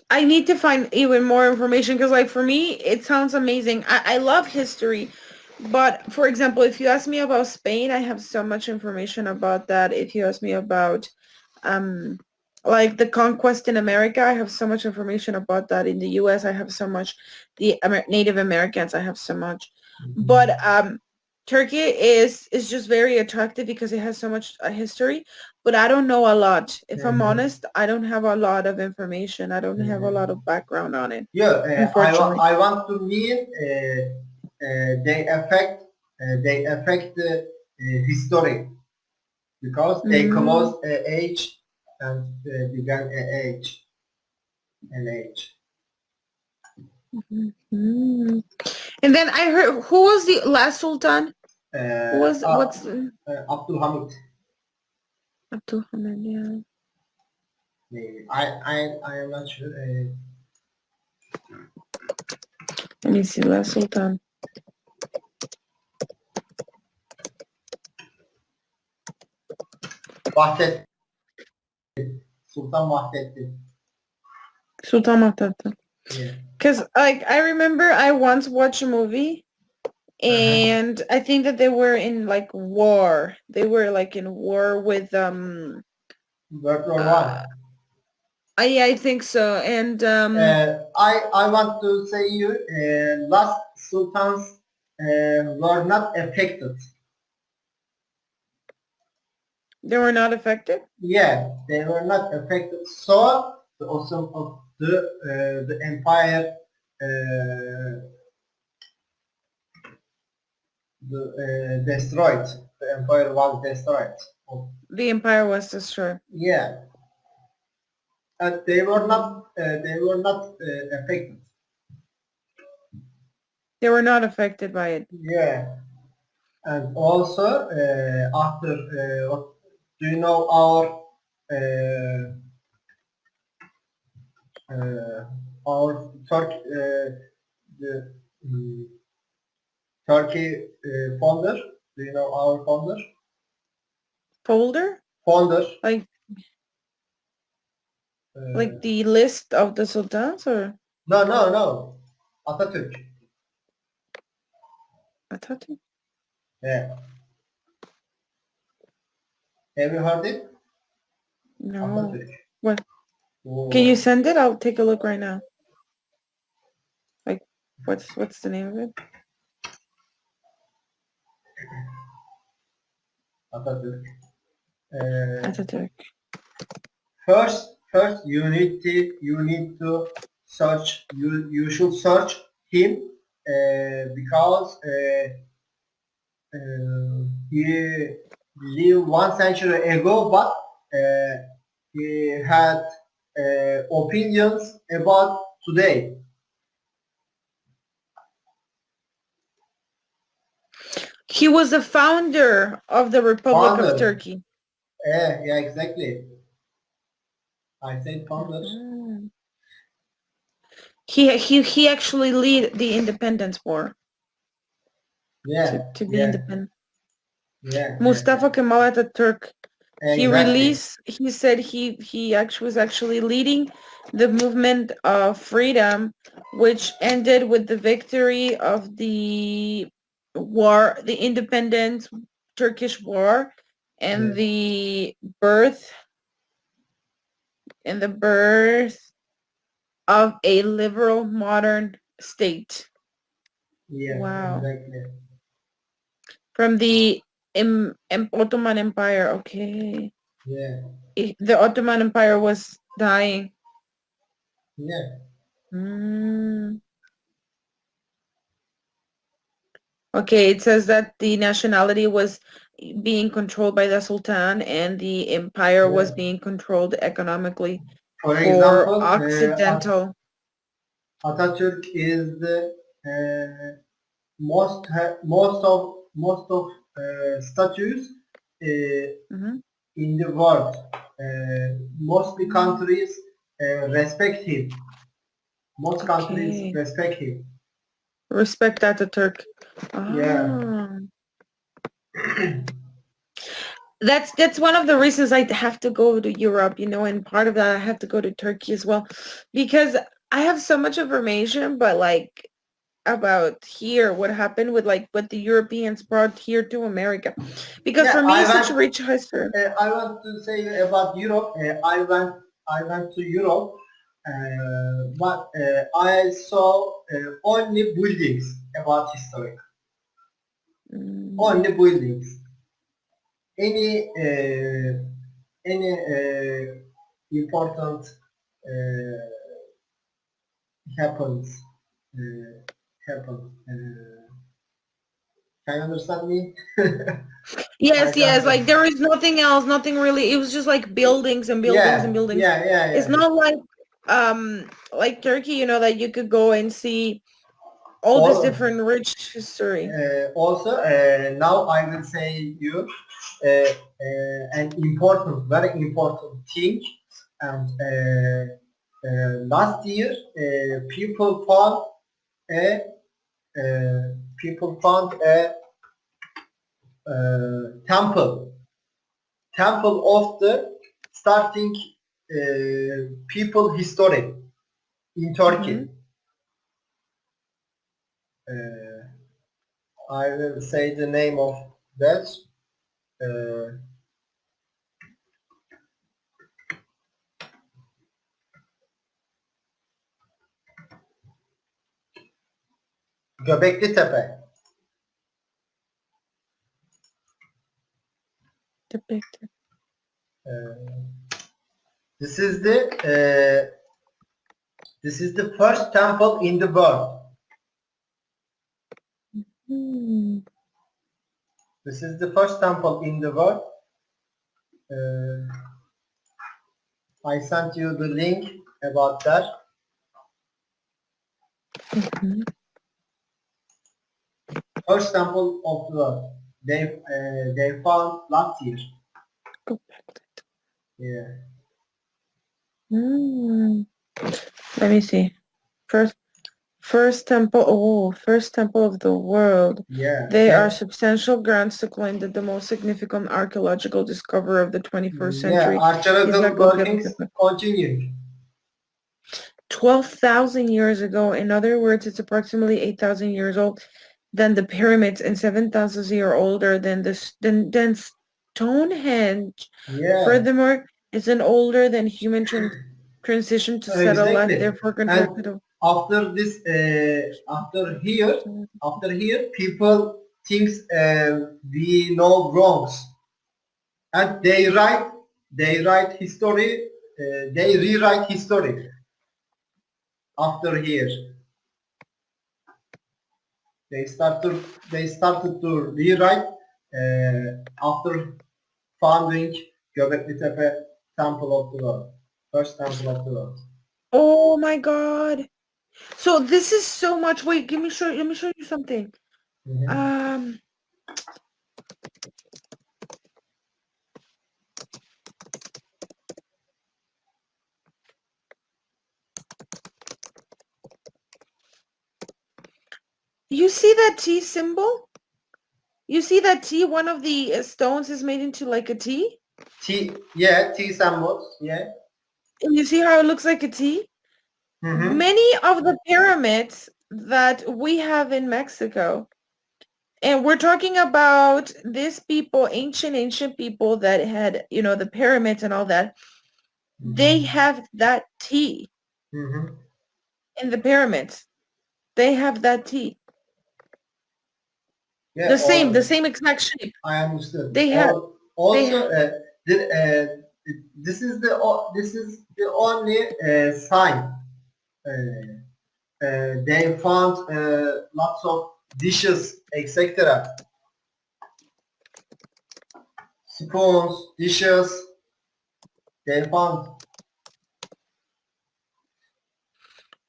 I need to find even more information because, like, for me, it sounds amazing. I love history, but for example, if you ask me about Spain, I have so much information about that. If you ask me about, um, like the conquest in America, I have so much information about that. In the U.S., I have so much. The Native Americans, I have so much. But Turkey is just very attractive because it has so much history, but I don't know a lot. If I'm Mhm, honest, I don't have a lot of information. I don't have a lot mhm. of background on it, Yeah, unfortunately. I want to mean they affect the history because they Mm, close age and began an age. mhm, mm. And then I heard, who was the last sultan? Who Uh, was, uh, what's Abdülhamit. Abdul Hamid? Yeah. Maybe. I am not sure. Let me see, last sultan. Vahdettin. Sultan Vahdettin. Sultan Mahmud. Yeah. Because like I remember I once watched a movie Uh-huh. and I think that they were in like war. They were like in war with World War uh One. I think so. And I want to say you last sultans were not affected. they were not affected. Yeah, they were not affected. So the awesome of the empire destroyed. The empire was destroyed. Oh, The empire was destroyed. yeah, and they were not affected. They were not affected by it. Yeah, and also after what do you know uh, uh, our the Turkey founder? Do you know our founder? Folder? Founder. Like Uh, the list of the sultans or no. Atatürk. Atatürk? Yeah. Have you heard it? No. Atatürk. What? Can you Oh, send it? I'll take a look right now. Like what's the name of it? Atatürk. Uh, Atatürk. first you need to search you should search him because he lived 1 century ago, but he had opinions about today. He was the founder of the Republic of Founder, Turkey. yeah, exactly. I said founder. Mhm. He actually lead the independence war Yeah, to be yeah, independent. yeah. Mustafa Kemal Atatürk. Exactly. He said he actually was actually leading the movement of freedom, which ended with the victory of the war, the independence Turkish war, and Yeah, birth the birth of a liberal modern state. yeah, Wow. exactly. From the Ottoman Empire. Okay. Yeah, The Ottoman Empire was dying. yeah, Mm. Okay, it says that the nationality was being controlled by the Sultan and the empire was yeah. being controlled economically For for example, Occidental. Atatürk is the most of statues Hmm. in the world. Mostly countries respect him. Most countries Okay. respect him. Respect Ataturk. Yeah. Ah. That's one of the reasons I have to go to Europe, and part of that I have to go to Turkey as well, because I have so much information, but like about here, what happened with like what the Europeans brought here to America, because Yeah, for me it's such a rich history. I want to say about Europe. I went to Europe, but I saw only buildings about history. Mm. Only buildings. Any uh, any important uh, happens happen. Can you understand me? I Yes, yes, can't. like there is nothing else, nothing really. It was just like buildings and buildings and Yeah, buildings. yeah, yeah, It's yeah. not like Turkey, that you could go and see all this All, different rich history. also, now I will say you an important, very important thing. And last year, a people found a temple, of the starting people history in Hmm. Turkey. Uh, I will say the name of that. Uh, Göbekli Tepe. Depicted. Uh, this is the first temple in the world. Hmm. This is the first temple in the world. Uh, I sent you the link about that. Mhm. First temple of the world. They found last year. Go back. Yeah. Mm. Let me see. First, first temple of the world. Yeah. They are That, substantial grounds to claim that the most significant archaeological discovery of the 21st yeah. century is Archaeological that Göbekli workings Tepe. continuing. 12,000 years ago. In other words, it's approximately 8,000 years old than the pyramids and 7,000 years older than than Stonehenge. Yeah. Furthermore, it's an older than human transition to settle life, Exactly. therefore And constructed of after this, after here, people thinks we know wrongs, and they write history, they rewrite history after here. They started to rewrite after founding Göbekli Tepe Temple of the World, first temple of the world. Oh my God. So this is so much. Wait, let me show you something. Mhm. Um, you see that T symbol? You see that T, one of the stones is made into like a T? T symbols, yeah. And you see how it looks like a T? Mm-hmm. Many of the pyramids that we have in Mexico, and we're talking about these people, ancient people that had, the pyramids and all that, they Mm-hmm. have that T Mm-hmm. in the pyramids. They have that T. Yeah, The or same exact shape. I understood. They have, Or they also, have, this is the only sign. They found lots of dishes, etc. Spoons, dishes. They found.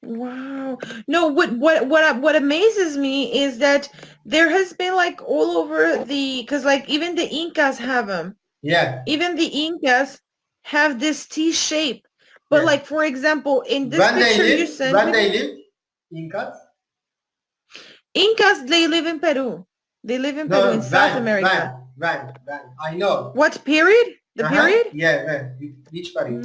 wow. No, what amazes me is that there has been like all over because like even the Incas have them. Yeah, Even the Incas have this T shape. But yeah. like for example, in this picture you sent When me, they live, Incas. Incas, they live in Peru. They live in Peru, in No, South America. When, I know. What period? The period? Yeah, when. Which period?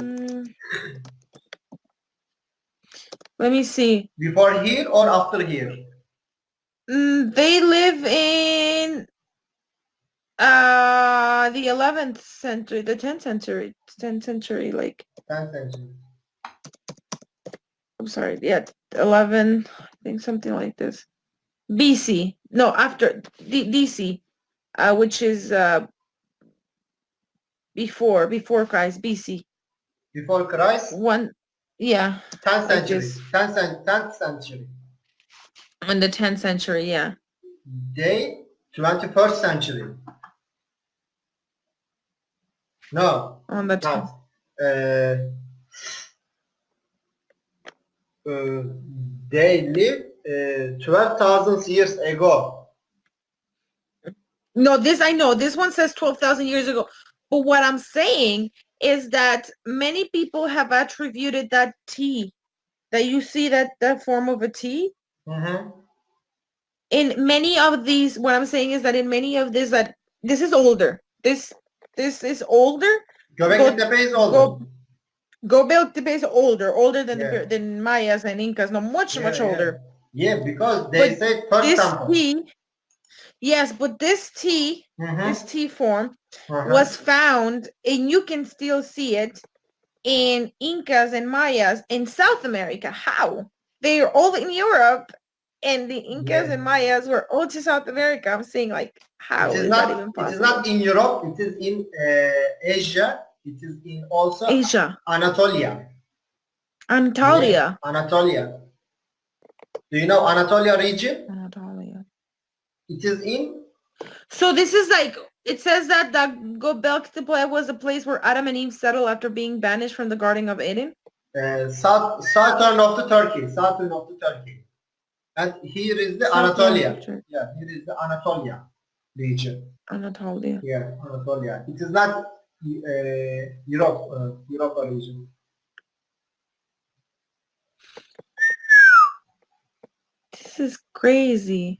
Let me see. Before here or after here? They live in the 11th century, the 10th century, like 10th century. I'm sorry, yeah, 11, I think something like this. BC. No, after DC, which is before Christ, BC. Before Christ? Yeah. 10th Like century. this. 10th century. In the 10th century, yeah. They 21st century. No. On the Not. They lived 12,000 years ago. No, this I know. This one says 12,000 years ago. But what I'm saying is that many people have attributed that T, that you see that form of a T. In many of these, what I'm saying is that in many of this, that this is older. This is older. Göbekli Tepe is older. Göbekli Tepe is older than Yeah. than Mayas and Incas. No, much older. Yeah, because they But say first this temple. T, yes, but this T form was found, and you can still see it in Incas and Mayas in South America. How? They're all in Europe, and the Incas and Mayas were all to South America. I'm saying, like, how is that even possible? It is not in Europe. It is in Asia. It is in also Asia. Anatolia. Anatolia. Yeah, Anatolia. Do you know Anatolia region? Anatolia. It is in. So this is like, it says that the Göbekli Tepe was a place where Adam and Eve settled after being banished from the Garden of Eden. Southern of the Turkey. Southern of the Turkey. And here is the Anatolia. Yeah, here is the Anatolia region. Anatolia. Yeah, Anatolia. It is not Europe, Europa region. This is crazy.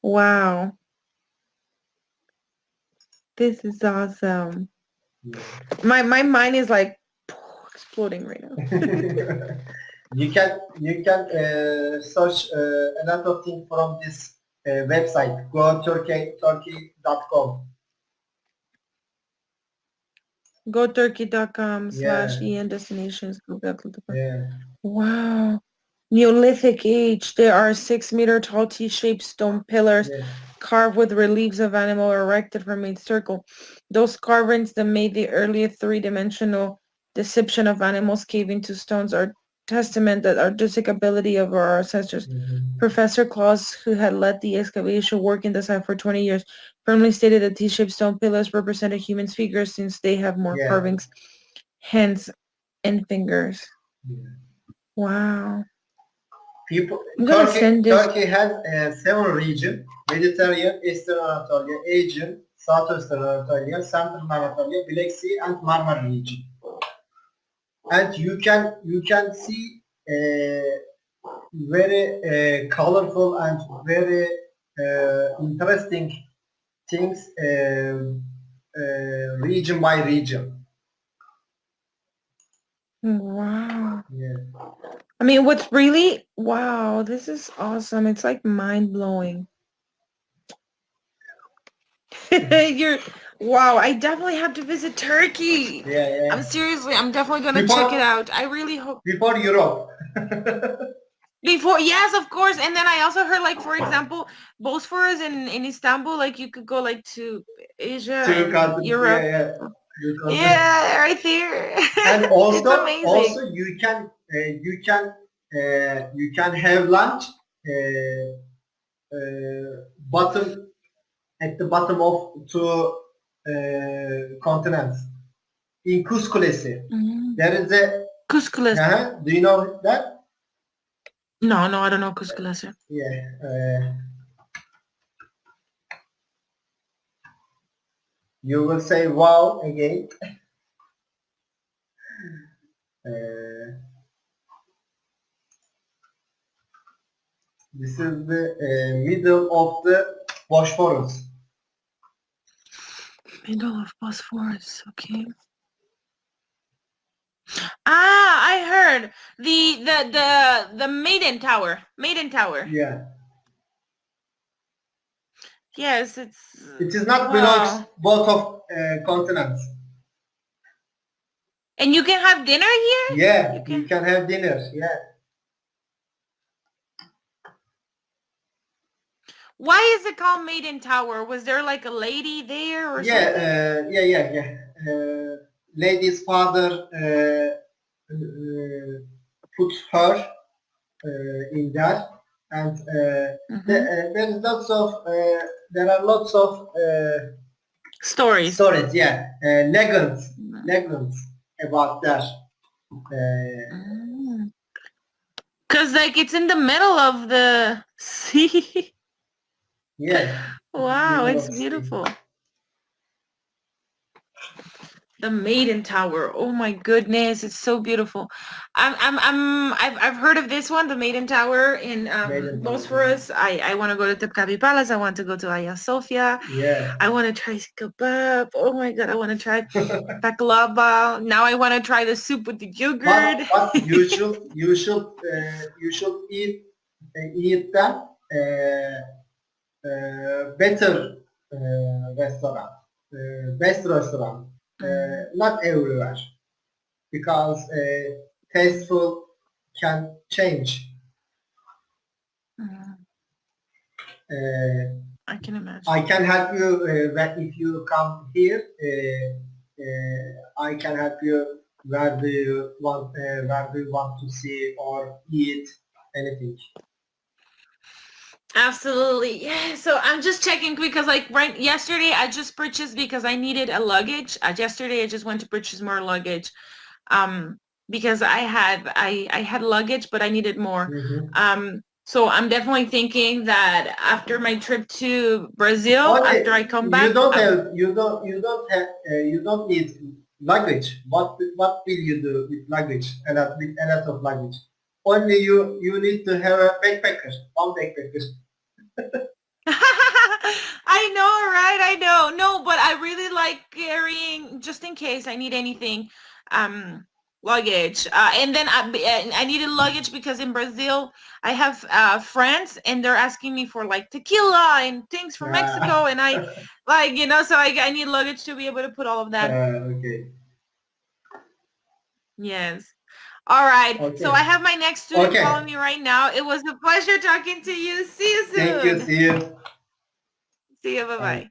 Wow. This is awesome. Yeah. My mind is like exploding right now. you can search a lot of things from this website. Go turkey.com. GoTurkey.com/en destinations. Yeah. Wow. Neolithic age. There are 6-meter tall T-shaped stone pillars carved with reliefs of animal erected from a circle. Those carvings that made the earliest three-dimensional depiction of animals caved into stones are testament that artistic ability of our ancestors. Professor Claus, who had led the excavation work in the site for 20 years, firmly stated that T-shaped stone pillars represented human figures since they have more carvings, hands, and fingers. Wow. Turkey has 7 regions: Mediterranean, Eastern Anatolia, Aegean, Southeastern Anatolia, Central Anatolia, Black Sea, and Marmara region. And you can see very colorful and very interesting things region by region. Wow. Yeah. I mean, what's really, wow, this is awesome. It's like mind-blowing. Wow, I definitely have to visit Turkey. Yeah. I'm definitely going to check it out. I really hope. Before Europe. Yes, of course. And then I also heard, like, for example, Bosphorus in Istanbul, like, you could go, like, to Asia and Europe. Yeah, right there. And also, it's amazing. Also you can have lunch bottom at the bottom of 2 continents in Kuz Kulesi. There is a Kuz Kulesi. Do you know that? No, I don't know Kuz Kulesi. Yeah. You will say wow again. This is the middle of the Bosphorus. Middle of Bosphorus. Okay. Ah, I heard the Maiden Tower. Maiden Tower. Yeah. Yes, it's It is not belongs wow. both of continents. And you can have dinner here? Yeah, You you can. can have dinner. Yeah. Why is it called Maiden Tower? Was there like a lady there or Yeah, something? yeah. Lady's father put her in there, and Mm-hmm. there is lots of there are lots of Stories. stories. Yeah, legends about that. Cause like it's in the middle of the sea. Yeah, Wow, middle it's of sea. beautiful. The Maiden Tower. Oh my goodness, it's so beautiful. I've heard of this one, the Maiden Tower in Maiden Tower. Bosphorus. I want to go to Topkapi Palace. I want to go to Hagia Sophia. Yeah. I want to try kebab. Oh my god, I want to try baklava. Now I want to try the soup with the yogurt. But you should eat them better restaurant, best restaurant, Mm, not everywhere, because tasteful can change. mm, Uh, I can I imagine. can help you that if you come here. I can help you where do you want to see or eat anything. Absolutely. Yeah. So I'm just checking because like right yesterday I just purchased because I needed a luggage. Yesterday I just went to purchase more luggage. Um because I had luggage but I needed more. Mhm. So I'm definitely thinking that after my trip to Brazil, Only after I come you back, don't have you don't need luggage. What will you do with luggage and with a lot of luggage? Only you need to have a backpacker, one backpacker. I know, right? I know. No, but I really like carrying just in case I need anything. Luggage. And then I needed luggage because in Brazil I have friends and they're asking me for like tequila and things from Ah, Mexico and I so I need luggage to be able to put all of that. okay, Yes. All right. So I okay, have my next student calling okay. me right now. It was a pleasure talking to you. See you Thank you. soon. See you. See you. Bye. Bye-bye.